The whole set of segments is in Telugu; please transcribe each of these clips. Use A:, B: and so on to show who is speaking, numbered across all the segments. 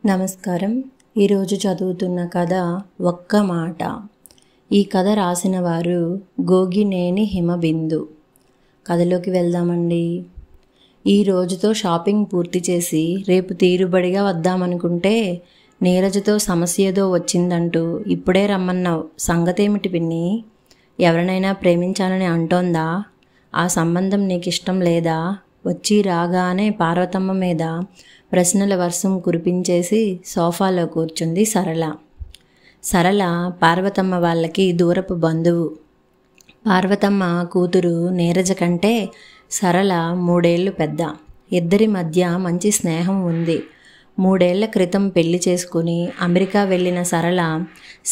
A: నమస్కారం. ఈరోజు చదువుతున్న కథ ఒక్క మాట. ఈ కథ రాసిన వారు గోగినేని హిమబిందు. కథలోకి వెళ్దామండి. ఈ రోజుతో షాపింగ్ పూర్తి చేసి రేపు తీరుబడిగా వద్దామనుకుంటే నీరజతో సమస్య ఏదో వచ్చిందంటూ ఇప్పుడే రమ్మన్నావు. సంగతేమిటి పిన్ని? ఎవరినైనా ప్రేమించాలని అంటోందా? ఆ సంబంధం నీకు ఇష్టం లేదా? వచ్చి రాగానే పార్వతమ్మ మీద ప్రశ్నల వర్షం కురిపించేసి సోఫాలో కూర్చుంది సరళ. సరళ పార్వతమ్మ వాళ్ళకి దూరపు బంధువు. పార్వతమ్మ కూతురు నీరజ కంటే సరళ 3 ఏళ్ళు పెద్ద. ఇద్దరి మధ్య మంచి స్నేహం ఉంది. 3 ఏళ్ల క్రితం పెళ్లి చేసుకుని అమెరికా వెళ్ళిన సరళ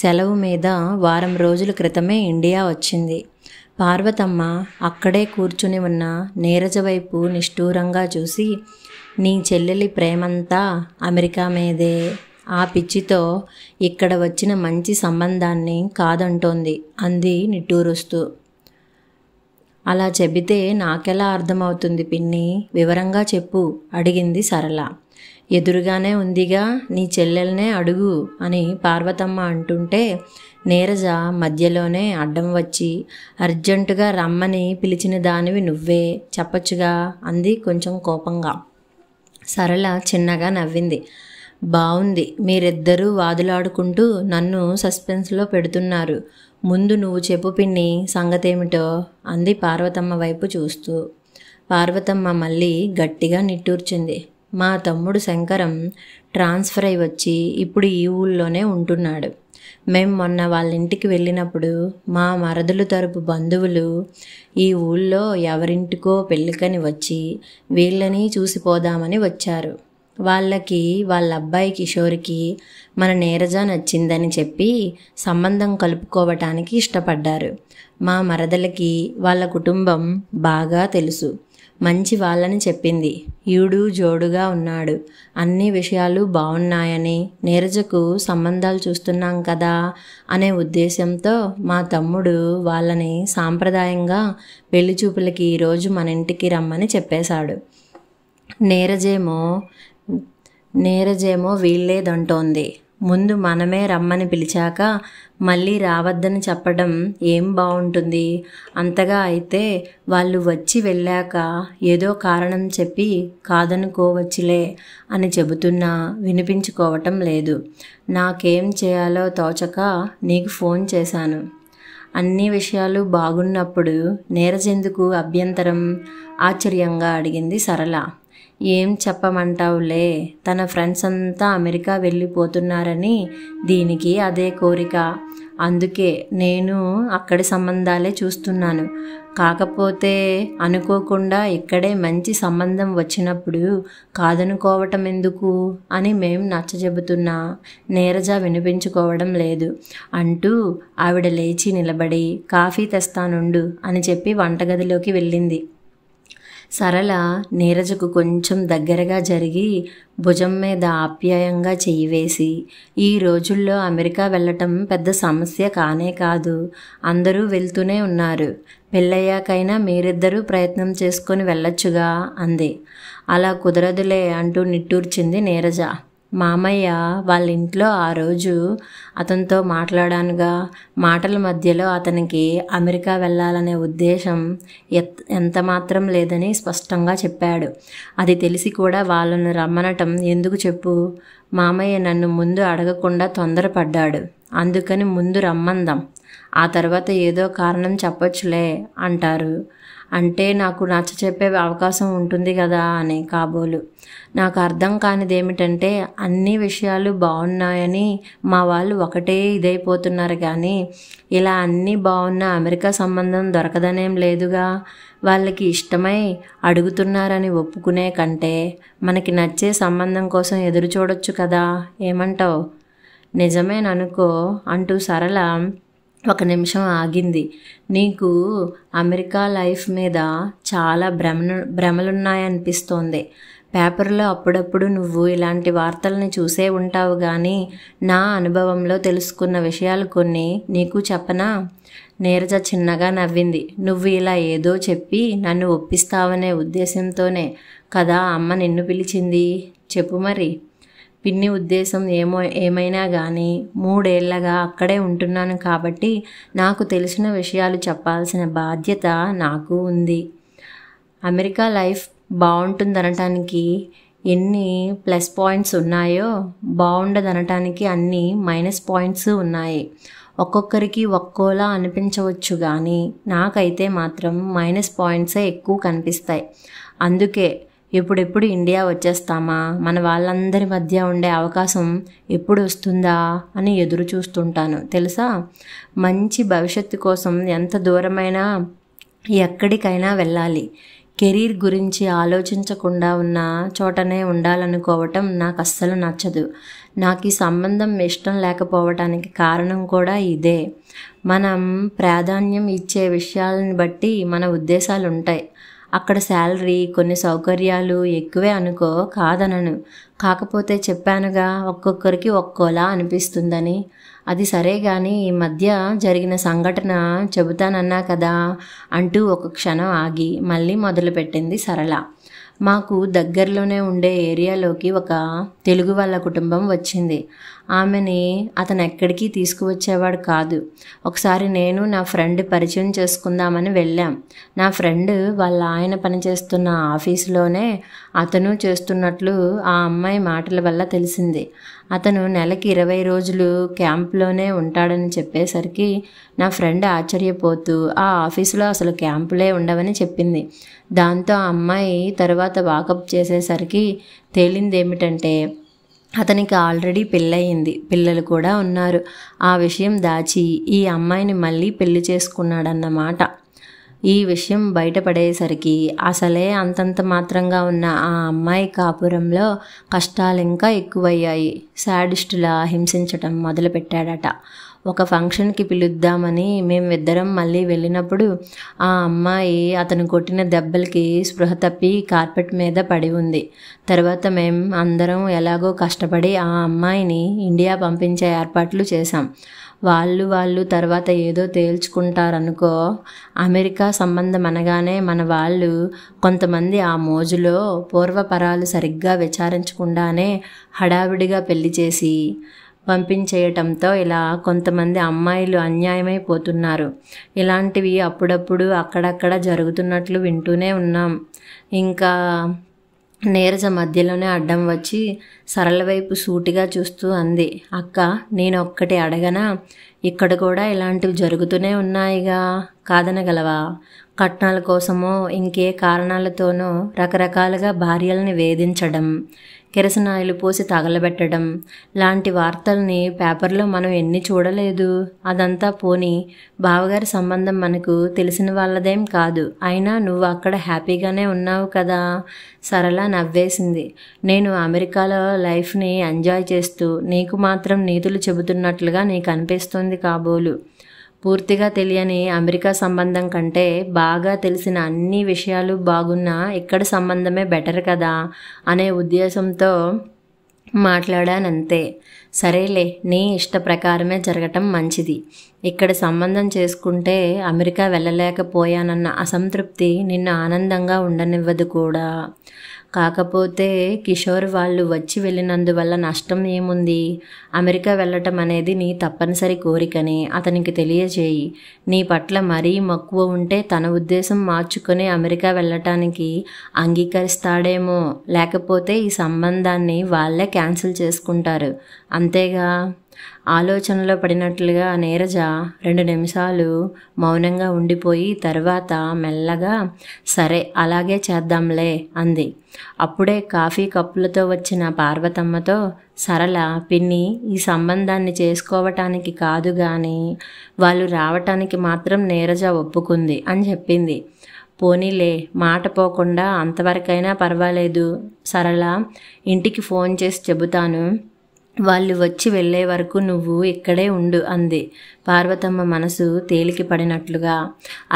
A: సెలవు మీద వారం రోజుల క్రితమే ఇండియా వచ్చింది. పార్వతమ్మ అక్కడే కూర్చుని ఉన్న నీరజ వైపు నిష్ఠూరంగా చూసి, నీ చెల్లెలి ప్రేమంతా అమెరికా మీదే. ఆ పిచ్చితో ఇక్కడ వచ్చిన మంచి సంబంధాన్ని కాదంటోంది అంది నిట్టూరుస్తూ. అలా చెబితే నాకెలా అర్థమవుతుంది పిన్ని? వివరంగా చెప్పు అడిగింది సరళ. ఎదురుగానే ఉందిగా, నీ చెల్లెల్నే అడుగు అని పార్వతమ్మ అంటుంటే నీరజ మధ్యలోనే అడ్డం వచ్చి, అర్జెంటుగా రమ్మని పిలిచిన దానివి నువ్వే చెప్పచ్చుగా అంది కొంచెం కోపంగా. సరళ చిన్నగా నవ్వింది. బావుంది, మీరిద్దరూ వాదులాడుకుంటూ నన్ను సస్పెన్స్లో పెడుతున్నారు. ముందు నువ్వు చెప్పు పిన్ని, సంగతేమిటో అంది పార్వతమ్మ వైపు చూస్తూ. పార్వతమ్మ మళ్ళీ గట్టిగా నిట్టూర్చింది. మా తమ్ముడు శంకరం ట్రాన్స్ఫర్ అయి వచ్చి ఇప్పుడు ఈ ఊళ్ళోనే ఉంటున్నాడు. మేం మొన్న వాళ్ళ ఇంటికి వెళ్ళినప్పుడు మా మరదలు తరపు బంధువులు ఈ ఊళ్ళో ఎవరింటికో పెళ్ళికని వచ్చి వీళ్ళని చూసిపోదామని వచ్చారు. వాళ్ళకి వాళ్ళ అబ్బాయి కిషోర్కి మన నీరజ నచ్చిందని చెప్పి సంబంధం కలుపుకోవటానికి ఇష్టపడ్డారు. మా మరదలకి వాళ్ళ కుటుంబం బాగా తెలుసు. మంచి వాళ్ళని చెప్పింది. ఈడు జోడుగా ఉన్నాడు, అన్ని విషయాలు బాగున్నాయని, నీరజకు సంబంధాలు చూస్తున్నాం కదా అనే ఉద్దేశంతో మా తమ్ముడు వాళ్ళని సాంప్రదాయంగా పెళ్లి చూపులకి ఈరోజు మన ఇంటికి రమ్మని చెప్పేశాడు. నీరజేమో వీల్లేదంటోంది. ముందు మనమే రమ్మని పిలిచాక మళ్ళీ రావద్దని చెప్పడం ఏం బాగుంటుంది? అంతగా అయితే వాళ్ళు వచ్చి వెళ్ళాక ఏదో కారణం చెప్పి కాదనుకోవచ్చులే అని చెబుతున్నా వినిపించుకోవటం లేదు. నాకేం చేయాలో తోచక నీకు ఫోన్ చేశాను. అన్ని విషయాలు బాగున్నప్పుడు నీరజెందుకు అభ్యంతరం? ఆశ్చర్యంగా అడిగింది సరళ. ఏం చెప్పమంటావులే, తన ఫ్రెండ్స్ అంతా అమెరికా వెళ్ళిపోతున్నారని దీనికి అదే కోరిక. అందుకే నేను అక్కడి సంబంధాలే చూస్తున్నాను. కాకపోతే అనుకోకుండా ఇక్కడే మంచి సంబంధం వచ్చినప్పుడు కాదనుకోవటం ఎందుకు అని మేం నచ్చజెబుతున్నా నీరజ వినిపించుకోవడం లేదు అంటూ ఆవిడ లేచి నిలబడి కాఫీ తెస్తానుండు అని చెప్పి వంటగదిలోకి వెళ్ళింది. సరళ నీరజకు కొంచెం దగ్గరగా జరిగి భుజం మీద ఆప్యాయంగా చెయ్యి వేసి, ఈ రోజుల్లో అమెరికా వెళ్ళటం పెద్ద సమస్య కానే కాదు. అందరూ వెళ్తూనే ఉన్నారు. పెళ్ళయ్యాకైనా మీరిద్దరూ ప్రయత్నం చేసుకొని వెళ్ళొచ్చుగా అంది. అలా కుదరదులే అంటూ నిట్టూర్చింది నీరజ. మామయ్య వాళ్ళ ఇంట్లో ఆ రోజు అతనితో మాట్లాడానుగా. మాటల మధ్యలో అతనికి అమెరికా వెళ్ళాలనే ఉద్దేశం ఎంత మాత్రం లేదని స్పష్టంగా చెప్పాడు. అది తెలిసి కూడా వాళ్ళను రమ్మనటం ఎందుకు చెప్పు? మామయ్య నన్ను ముందు అడగకుండా తొందరపడ్డాడు. అందుకని ముందు రమ్మందాం, ఆ తర్వాత ఏదో కారణం చెప్పొచ్చులే అంటారు. అంటే నాకు నచ్చ చెప్పే అవకాశం ఉంటుంది కదా అని కాబోలు. నాకు అర్థం కానిదేమిటంటే అన్ని విషయాలు బాగున్నాయని మా వాళ్ళు ఒకటే ఇదైపోతున్నారు కానీ ఇలా అన్నీ బాగున్నా అమెరికా సంబంధం దొరకదనేం లేదుగా. వాళ్ళకి ఇష్టమై అడుగుతున్నారని ఒప్పుకునే కంటే మనకి నచ్చే సంబంధం కోసం ఎదురు చూడొచ్చు కదా. ఏమంటావు? నిజమేననుకో అంటూ సరళ ఒక నిమిషం ఆగింది. నీకు అమెరికా లైఫ్ మీద చాలా భ్రమలున్నాయనిపిస్తోంది. పేపర్లో అప్పుడప్పుడు నువ్వు ఇలాంటి వార్తల్ని చూసే ఉంటావు కానీ నా అనుభవంలో తెలుసుకున్న విషయాలు కొన్ని నీకు చెప్పనా? నీరజ చిన్నగా నవ్వింది. నువ్వు ఇలా ఏదో చెప్పి నన్ను ఒప్పిస్తావనే ఉద్దేశంతోనే కదా అమ్మ నిన్ను పిలిచింది. చెప్పు మరి. పిన్ని ఉద్దేశం ఏమైనా కానీ 3 ఏళ్లగా అక్కడే ఉంటున్నాను కాబట్టి నాకు తెలిసిన విషయాలు చెప్పాల్సిన బాధ్యత నాకు ఉంది. అమెరికా లైఫ్ బాగుంటుందనటానికి ఎన్ని ప్లస్ పాయింట్స్ ఉన్నాయో బాగుండదనటానికి అన్ని మైనస్ పాయింట్స్ ఉన్నాయి. ఒక్కొక్కరికి ఒక్కోలా అనిపించవచ్చు కానీ నాకైతే మాత్రం మైనస్ పాయింట్సే ఎక్కువ కనిపిస్తాయి. అందుకే ఎప్పుడెప్పుడు ఇండియా వచ్చేస్తామా, మన వాళ్ళందరి మధ్య ఉండే అవకాశం ఎప్పుడు వస్తుందా అని ఎదురు చూస్తుంటాను తెలుసా. మంచి భవిష్యత్తు కోసం ఎంత దూరమైనా ఎక్కడికైనా వెళ్ళాలి. కెరీర్ గురించి ఆలోచించకుండా ఉన్న చోటనే ఉండాలనుకోవటం నాకు అస్సలు నచ్చదు. నాకు ఈ సంబంధం ఇష్టం లేకపోవటానికి కారణం కూడా ఇదే. మనం ప్రాధాన్యం ఇచ్చే విషయాలను బట్టి మన ఉద్దేశాలు ఉంటాయి. అక్కడ శాలరీ, కొన్ని సౌకర్యాలు ఎక్కువే అనుకో, కాదనను. కాకపోతే చెప్పానుగా ఒక్కొక్కరికి ఒక్కోలా అనిపిస్తుందని. అది సరే కానీ ఈ మధ్య జరిగిన సంఘటన చెబుతానన్నా కదా అంటూ ఒక క్షణం ఆగి మళ్ళీ మొదలుపెట్టింది సరళ. మాకు దగ్గరలోనే ఉండే ఏరియాలోకి ఒక తెలుగు వాళ్ళ కుటుంబం వచ్చింది. ఆమెని అతను ఎక్కడికి తీసుకువచ్చేవాడు కాదు. ఒకసారి నేను నా ఫ్రెండ్ పరిచయం చేసుకుందామని వెళ్ళాం. నా ఫ్రెండ్ వాళ్ళ ఆయన పనిచేస్తున్న ఆఫీసులోనే అతను చేస్తున్నట్లు ఆ అమ్మాయి మాటల వల్ల తెలిసింది. అతను నెలకి 20 రోజులు క్యాంప్లోనే ఉంటాడని చెప్పేసరికి నా ఫ్రెండ్ ఆశ్చర్యపోతూ ఆ ఆఫీసులో అసలు క్యాంపులే ఉండవని చెప్పింది. దాంతో ఆ అమ్మాయి తర్వాత వాకప్ చేసేసరికి తేలిందేమిటంటే అతనికి ఆల్రెడీ పెళ్ళయింది, పిల్లలు కూడా ఉన్నారు. ఆ విషయం దాచి ఈ అమ్మాయిని మళ్ళీ పెళ్లి చేసుకున్నాడన్నమాట. ఈ విషయం బయటపడేసరికి అసలే అంతంత మాత్రంగా ఉన్న ఆ అమ్మాయి కాపురంలో కష్టాలు ఇంకా ఎక్కువయ్యాయి. శాడిస్టులా హింసించటం మొదలుపెట్టాడట. ఒక ఫంక్షన్కి పిలుద్దామని మేమిద్దరం మళ్ళీ వెళ్ళినప్పుడు ఆ అమ్మాయి అతను కొట్టిన దెబ్బలకి స్పృహ తప్పి కార్పెట్ మీద పడి ఉంది. తర్వాత మేం అందరం ఎలాగో కష్టపడి ఆ అమ్మాయిని ఇండియా పంపించే ఏర్పాట్లు చేశాం. వాళ్ళు తర్వాత ఏదో తేల్చుకుంటారనుకో. అమెరికా సంబంధం అనగానే మన వాళ్ళు కొంతమంది ఆ మోజులో పూర్వపరాలు సరిగ్గా విచారించకుండానే హడావిడిగా పెళ్లి చేసి పంపించేయటంతో ఇలా కొంతమంది అమ్మాయిలు అన్యాయమైపోతున్నారు. ఇలాంటివి అప్పుడప్పుడు అక్కడక్కడ జరుగుతున్నట్లు వింటూనే ఉన్నాం. ఇంకా నీరజ మధ్యలోనే అడ్డం వచ్చి సరళ వైపు సూటిగా చూస్తూ అంది, అక్క నేను ఒక్కటి అడగనా? ఇక్కడ కూడా ఇలాంటివి జరుగుతూనే ఉన్నాయిగా, కాదనగలవా? కట్నాల కోసమో ఇంకే కారణాలతోనో రకరకాలుగా భార్యల్ని వేధించడం, కిరసనాయిలు పోసి తగలబెట్టడం లాంటి వార్తల్ని పేపర్లో మనం ఎన్ని చూడలేదు. అదంతా పోనీ బావగారి సంబంధం మనకు తెలిసిన వాళ్ళదేం కాదు. అయినా నువ్వు అక్కడ హ్యాపీగానే ఉన్నావు కదా? సరళ నవ్వేసింది. నేను అమెరికాలో లైఫ్ని ఎంజాయ్ చేస్తూ నీకు మాత్రం నీతులు చెబుతున్నట్లుగా నీకు అనిపిస్తుంది కాబోలు. పూర్తిగా తెలియని అమెరికా సంబంధం కంటే బాగా తెలిసిన అన్ని విషయాలు బాగున్నా ఇక్కడ సంబంధమే బెటర్ కదా అనే ఉద్దేశంతో మాట్లాడానంతే. సరేలే, నీ ఇష్ట ప్రకారమే జరగటం మంచిది. ఇక్కడ సంబంధం చేసుకుంటే అమెరికా వెళ్ళలేకపోయానన్న అసంతృప్తి నిన్ను ఆనందంగా ఉండనివ్వదు కూడా. కాకపోతే కిషోర్ వాళ్ళు వచ్చి వెళ్ళినందువల్ల నష్టం ఏముంది? అమెరికా వెళ్ళటం అనేది నీ తప్పనిసరి కోరికని అతనికి తెలియజేయి. నీ పట్ల మరీ మక్కువ ఉంటే తన ఉద్దేశం మార్చుకొని అమెరికా వెళ్ళటానికి అంగీకరిస్తాడేమో. లేకపోతే ఈ సంబంధాన్ని వాళ్ళే క్యాన్సిల్ చేసుకుంటారు. అంతేగా. ఆలోచనలో పడినట్లుగా నీరజ 2 నిమిషాలు మౌనంగా ఉండిపోయి తర్వాత మెల్లగా సరే అలాగే చేద్దాంలే అంది. అప్పుడే కాఫీ కప్పులతో వచ్చిన పార్వతమ్మతో సరళ, పిన్ని ఈ సంబంధాన్ని చేసుకోవటానికి కాదు కానీ వాళ్ళు రావటానికి మాత్రం నీరజ ఒప్పుకుంది అని చెప్పింది. పోనీలే, మాట పోకుండా అంతవరకైనా పర్వాలేదు సరళ, ఇంటికి ఫోన్ చేసి చెబుతాను, వాళ్ళు వచ్చి వెళ్ళే వరకు నువ్వు ఇక్కడే ఉండు అంది పార్వతమ్మ మనసు తేలికి పడినట్లుగా.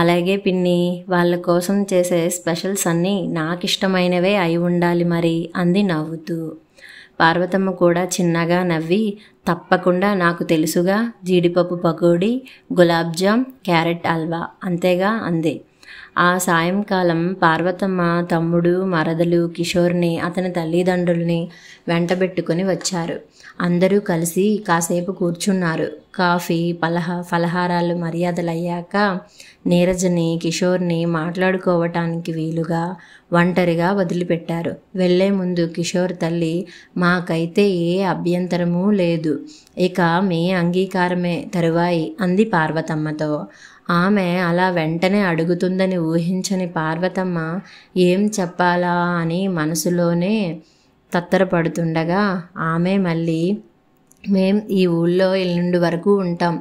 A: అలాగే పిన్ని, వాళ్ళ కోసం చేసే స్పెషల్స్ అన్నీ నాకిష్టమైనవే అయి ఉండాలి మరి అంది నవ్వుతూ. పార్వతమ్మ కూడా చిన్నగా నవ్వి, తప్పకుండా, నాకు తెలుసుగా, జీడిపప్పు పకోడీ, గులాబ్ జామ్, క్యారెట్ హల్వా అంతేగా అంది. ఆ సాయంకాలం పార్వతమ్మ తమ్ముడు, మరదలు, కిషోర్ని, అతని తల్లిదండ్రుల్ని వెంటబెట్టుకుని వచ్చారు. అందరూ కలిసి కాసేపు కూర్చున్నారు. కాఫీ, ఫలహారాలు మర్యాదలయ్యాక నీరజని, కిషోర్ని మాట్లాడుకోవటానికి వీలుగా ఒంటరిగా వదిలిపెట్టారు. వెళ్లే ముందు కిషోర్ తల్లి, మాకైతే ఏ అభ్యంతరమూ లేదు, ఇక మీ అంగీకారమే తరువాయి అంది పార్వతమ్మతో. ఆమె అలా వెంటనే అడుగుతుందని ఊహించని పార్వతమ్మ ఏం చెప్పాలా అని మనసులోనే తత్తరపడుతుండగా ఆమె మళ్ళీ, మేం ఈ ఊళ్ళో ఎల్లుండి వరకు ఉంటాం,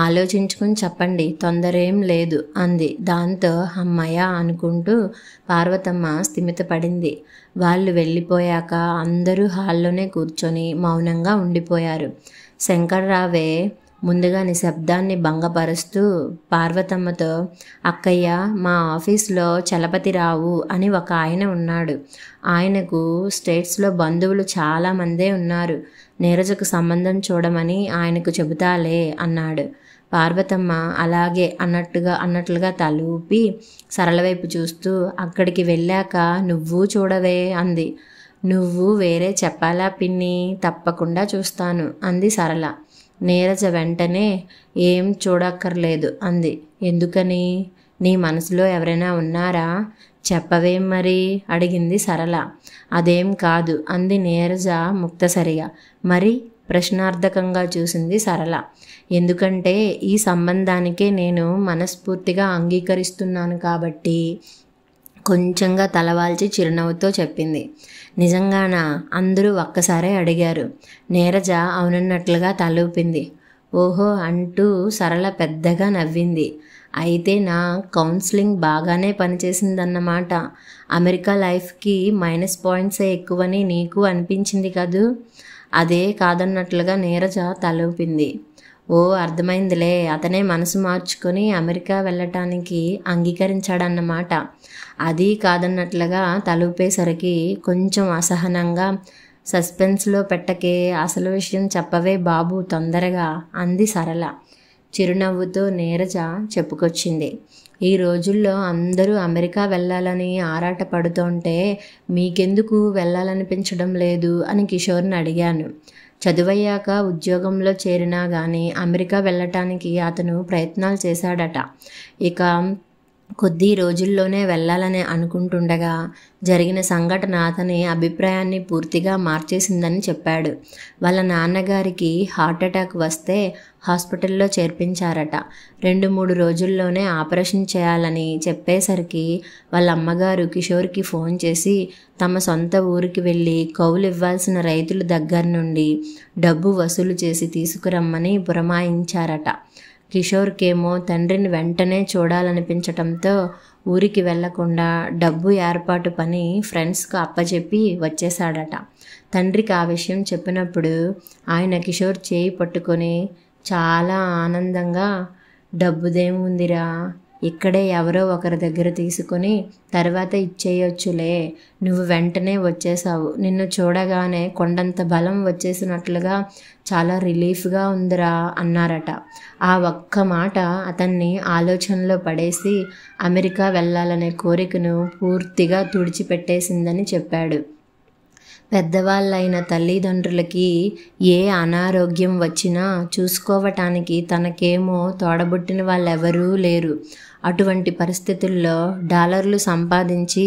A: ఆలోచించుకుని చెప్పండి, తొందరేం లేదు అంది. దాంతో అమ్మయ్య అనుకుంటూ పార్వతమ్మ స్థిమితపడింది. వాళ్ళు వెళ్ళిపోయాక అందరూ హాల్లోనే కూర్చొని మౌనంగా ఉండిపోయారు. శంకర్రావే ముందుగా నిశ్శబ్దాన్ని భంగపరుస్తూ పార్వతమ్మతో, అక్కయ్య, మా ఆఫీస్లో చలపతిరావు అని ఒక ఆయన ఉన్నాడు. ఆయనకు స్టేట్స్లో బంధువులు చాలామందే ఉన్నారు. నీరజకు సంబంధం చూడమని ఆయనకు చెబుతాలే అన్నాడు. పార్వతమ్మ అలాగే అన్నట్లుగా తలూపి సరళ వైపు చూస్తూ, అక్కడికి వెళ్ళాక నువ్వు చూడవే అంది. నువ్వు వేరే చెప్పాలా పిన్ని, తప్పకుండా చూస్తాను అంది సరళ. నీరజ వెంటనే ఏం చూడక్కర్లేదు అంది. ఎందుకని? నీ మనసులో ఎవరైనా ఉన్నారా? చెప్పవేం మరి అడిగింది సరళ. అదేం కాదు అంది నీరజ ముక్తసరిగా. మరి? ప్రశ్నార్థకంగా చూసింది సరళ. ఎందుకంటే ఈ సంబంధానికే నేను మనస్ఫూర్తిగా అంగీకరిస్తున్నాను కాబట్టి కొంచెంగా తలవాల్చి చిరునవ్వుతో చెప్పింది. నిజంగానా? అందరూ ఒక్కసారే అడిగారు. నీరజ అవునన్నట్లుగా తలూపింది. ఓహో అంటూ సరళ పెద్దగా నవ్వింది. అయితే నా కౌన్సిలింగ్ బాగానే పనిచేసిందన్నమాట. అమెరికా లైఫ్కి మైనస్ పాయింట్సే ఎక్కువని నీకు అనిపించింది కదూ? అదే కాదన్నట్లుగా నీరజ తలూపింది. ఓ అర్థమైందిలే, అతనే మనసు మార్చుకొని అమెరికా వెళ్ళటానికి అంగీకరించాడన్నమాట. అది కాదన్నట్లుగా తలూపేసరికి కొంచెం అసహనంగా, సస్పెన్స్లో పెట్టకే, అసలు విషయం చెప్పవే బాబు తొందరగా అంది సరళ. చిరునవ్వుతో నీరజ చెప్పుకొచ్చింది. ఈ రోజుల్లో అందరూ అమెరికా వెళ్ళాలని ఆరాట పడుతుంటే మీకెందుకు వెళ్ళాలనిపించడం లేదు అని కిషోర్ని అడిగాను. చదువయ్యాక ఉద్యోగంలో చేరినా కానీ అమెరికా వెళ్ళటానికి అతను ప్రయత్నాలు చేశాడట. ఇక కొద్ది రోజుల్లోనే వెళ్ళాలని అనుకుంటుండగా జరిగిన సంఘటన అతని అభిప్రాయాన్ని పూర్తిగా మార్చేసిందని చెప్పాడు. వాళ్ళ నాన్నగారికి హార్ట్అటాక్ వస్తే హాస్పిటల్లో చేర్పించారట. 2-3 రోజుల్లోనే ఆపరేషన్ చేయాలని చెప్పేసరికి వాళ్ళ అమ్మగారు కిషోర్కి ఫోన్ చేసి తమ సొంత ఊరికి వెళ్ళి కౌలు ఇవ్వాల్సిన రైతుల దగ్గర నుండి డబ్బు వసూలు చేసి తీసుకురమ్మని పురమాయించారట. కిషోర్కేమో తండ్రిని వెంటనే చూడాలనిపించటంతో ఊరికి వెళ్లకుండా డబ్బు ఏర్పాటు పని ఫ్రెండ్స్కు అప్పచెప్పి వచ్చేశాడట. తండ్రికి ఆ విషయం చెప్పినప్పుడు ఆయన కిషోర్ చేయి పట్టుకొని చాలా ఆనందంగా, డబ్బుదేముందిరా, ఇక్కడే ఎవరో ఒకరి దగ్గర తీసుకొని తర్వాత ఇచ్చేయొచ్చులే, నువ్వు వెంటనే వచ్చేసావు, నిన్ను చూడగానే కొండంత బలం వచ్చేసినట్లుగా చాలా రిలీఫ్గా ఉందిరా అన్నారట. ఆ ఒక్క మాట అతన్ని ఆలోచనలో పడేసి అమెరికా వెళ్ళాలనే కోరికను పూర్తిగా తుడిచిపెట్టేసిందని చెప్పాడు. పెద్దవాళ్ళైన తల్లిదండ్రులకి ఏ అనారోగ్యం వచ్చినా చూసుకోవటానికి తనకేమో తోడబుట్టిన వాళ్ళెవరూ లేరు. అటువంటి పరిస్థితుల్లో డాలర్లు సంపాదించి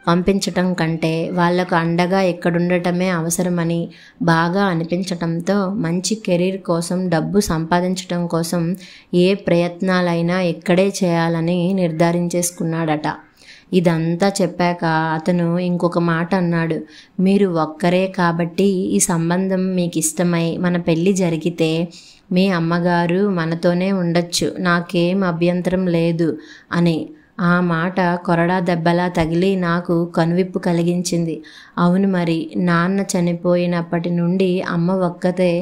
A: పంపించటం కంటే వాళ్లకు అండగా ఎక్కడుండటమే అవసరమని బాగా అనిపించటంతో మంచి కెరీర్ కోసం, డబ్బు సంపాదించటం కోసం ఏ ప్రయత్నాలైనా ఇక్కడే చేయాలని నిర్ధారించేసుకున్నాడట. ఇదంతా చెప్పాక అతను ఇంకొక మాట అన్నాడు. మీరు ఒక్కరే కాబట్టి ఈ సంబంధం మీకు ఇష్టమై మన పెళ్ళి జరిగితే మీ అమ్మగారు మనతోనే ఉండొచ్చు, నాకేం అభ్యంతరం లేదు అని. ఆ మాట కొరడా దెబ్బలా తగిలి నాకు కనువిప్పు కలిగించింది. అవును మరి, నాన్న చనిపోయినప్పటి నుండి అమ్మ ఒక్కతే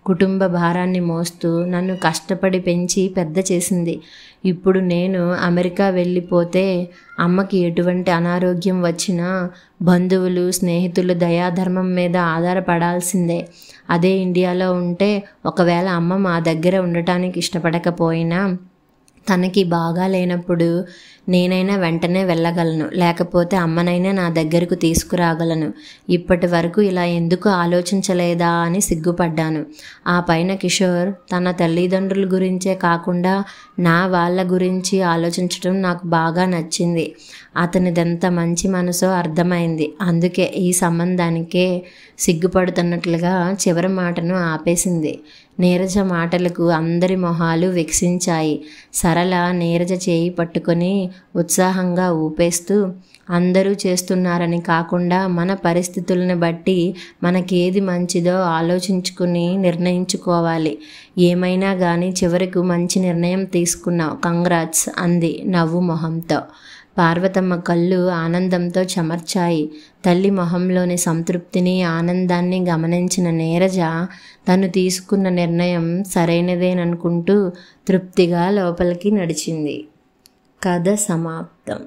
A: కుటుంబ భారాన్ని మోస్తూ నన్ను కష్టపడి పెంచి పెద్ద చేసింది. ఇప్పుడు నేను అమెరికా వెళ్ళిపోతే అమ్మకి ఎటువంటి అనారోగ్యం వచ్చినా బంధువులు, స్నేహితులు దయాధర్మం మీద ఆధారపడాల్సిందే. అదే ఇండియాలో ఉంటే ఒకవేళ అమ్మ మా దగ్గర ఉండటానికి ఇష్టపడకపోయినా తనకి బాగా లేనప్పుడు నేనైనా వెంటనే వెళ్ళగలను, లేకపోతే అమ్మనైనా నా దగ్గరకు తీసుకురాగలను. ఇప్పటి వరకు ఇలా ఎందుకు ఆలోచించలేదా అని సిగ్గుపడ్డాను. ఆ పైన కిషోర్ తన తల్లిదండ్రుల గురించే కాకుండా నా వాళ్ళ గురించి ఆలోచించడం నాకు బాగా నచ్చింది. అతనిదెంత మంచి మనసో అర్థమైంది. అందుకే ఈ సంబంధానికే సిగ్గుపడుతున్నట్లుగా చివరి మాటను ఆపేసింది. నీరజ మాటలకు అందరి మొహాలు వికసించాయి. సరళ నీరజ చేయి పట్టుకొని ఉత్సాహంగా ఊపేస్తూ, అందరూ చేస్తున్నారని కాకుండా మన పరిస్థితులను బట్టి మనకేది మంచిదో ఆలోచించుకుని నిర్ణయించుకోవాలి. ఏమైనా కానీ చివరకు మంచి నిర్ణయం తీసుకున్నావు, కంగ్రాట్స్ అంది నవ్వు మొహంతో. పార్వతమ్మ కళ్ళు ఆనందంతో చెమర్చాయి. తల్లి మొహంలోని సంతృప్తిని, ఆనందాన్ని గమనించిన నీరజ తను తీసుకున్న నిర్ణయం సరైనదేననుకుంటూ తృప్తిగా లోపలికి నడిచింది. కథ సమాప్తం.